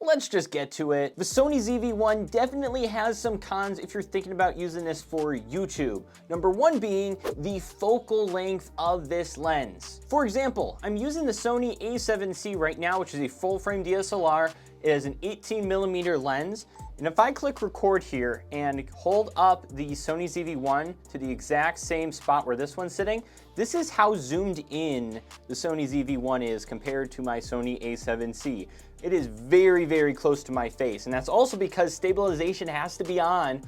let's just get to it. The Sony ZV1 definitely has some cons if you're thinking about using this for YouTube. Number one being the focal length of this lens. For example, I'm using the Sony A7C right now, which is a full frame DSLR. It has an 18mm lens. And if I click record here and hold up the Sony ZV1 to the exact same spot where this one's sitting, this is how zoomed in the Sony ZV1 is compared to my Sony A7C. It is very, very close to my face. And that's also because stabilization has to be on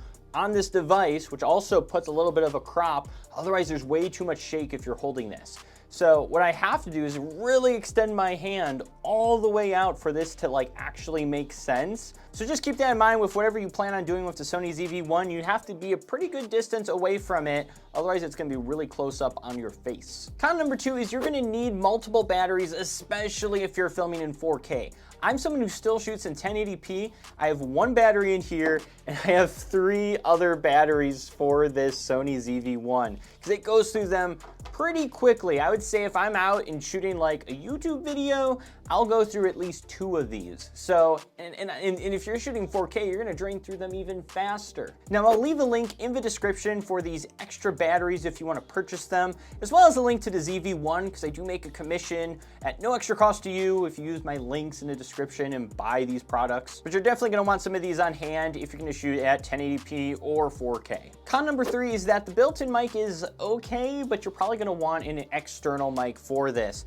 this device, which also puts a little bit of a crop. Otherwise, there's way too much shake if you're holding this. So what I have to do is really extend my hand all the way out for this to like actually make sense. So just keep that in mind with whatever you plan on doing with the Sony ZV1. You have to be a pretty good distance away from it. Otherwise, it's gonna be really close up on your face. Con number two is you're gonna need multiple batteries, especially if you're filming in 4K. I'm someone who still shoots in 1080p. I have one battery in here and I have 3 other batteries for this Sony ZV1 because it goes through them pretty quickly. I would say if I'm out and shooting like a YouTube video, I'll go through at least 2 of these. So, and if you're shooting 4K, you're gonna drain through them even faster. Now, I'll leave a link in the description for these extra batteries if you wanna purchase them, as well as a link to the ZV1, because I do make a commission at no extra cost to you if you use my links in the description and buy these products. But you're definitely gonna want some of these on hand if you're gonna shoot at 1080p or 4K. Con number 3 is that the built-in mic is okay, but you're probably gonna want an external mic for this.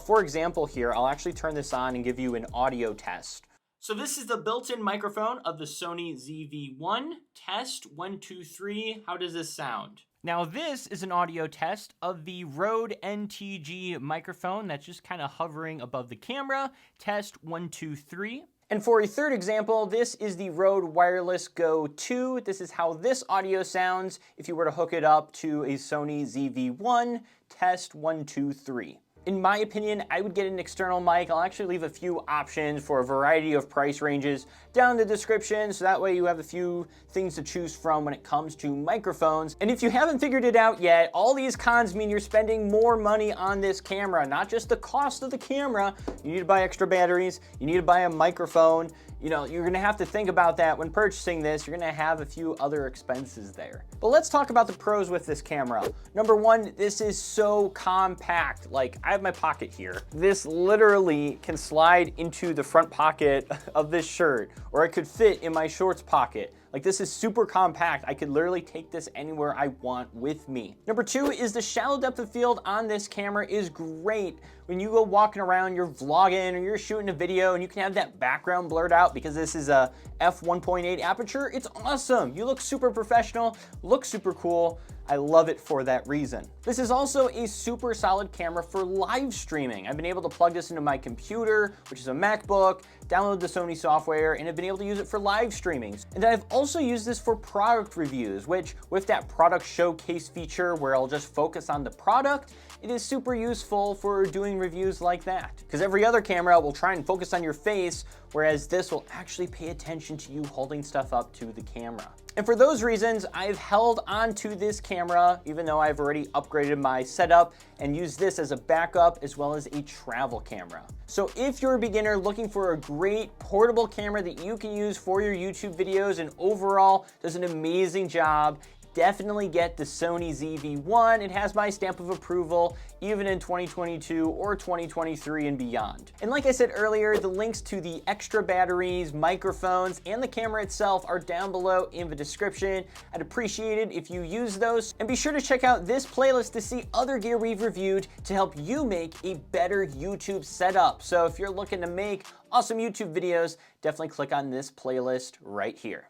For example here, I'll actually turn this on and give you an audio test. So this is the built-in microphone of the Sony ZV1. Test 1, 2, 3. How does this sound? Now this is an audio test of the Rode NTG microphone that's just kind of hovering above the camera. Test 1, 2, 3. And for a third example, this is the Rode Wireless Go 2. This is how this audio sounds if you were to hook it up to a Sony ZV1. Test 1, 2, 3. In my opinion, I would get an external mic. I'll actually leave a few options for a variety of price ranges down in the description, so that way you have a few things to choose from when it comes to microphones. And if you haven't figured it out yet, all these cons mean you're spending more money on this camera, not just the cost of the camera. You need to buy extra batteries, you need to buy a microphone. You know, you're gonna have to think about that when purchasing this. You're gonna have a few other expenses there. But let's talk about the pros with this camera. Number one, this is so compact. Like, I have my pocket here. This literally can slide into the front pocket of this shirt, or it could fit in my shorts pocket. Like, this is super compact. I could literally take this anywhere I want with me. Number two is the shallow depth of field on this camera is great. When you go walking around, you're vlogging or you're shooting a video and you can have that background blurred out because this is a f1.8 aperture, it's awesome. You look super professional, look super cool. I love it for that reason. This is also a super solid camera for live streaming. I've been able to plug this into my computer, which is a MacBook, download the Sony software, and have been able to use it for live streaming. And then I've also used this for product reviews, which with that product showcase feature where I'll just focus on the product, it is super useful for doing reviews like that. Because every other camera will try and focus on your face, whereas this will actually pay attention to you holding stuff up to the camera. And for those reasons, I've held on to this camera, even though I've already upgraded my setup and used this as a backup as well as a travel camera. So if you're a beginner looking for a great portable camera that you can use for your YouTube videos and overall does an amazing job, definitely get the Sony ZV1. It has my stamp of approval, even in 2022 or 2023 and beyond. And like I said earlier, the links to the extra batteries, microphones, and the camera itself are down below in the description. I'd appreciate it if you use those. And be sure to check out this playlist to see other gear we've reviewed to help you make a better YouTube setup. So if you're looking to make awesome YouTube videos, definitely click on this playlist right here.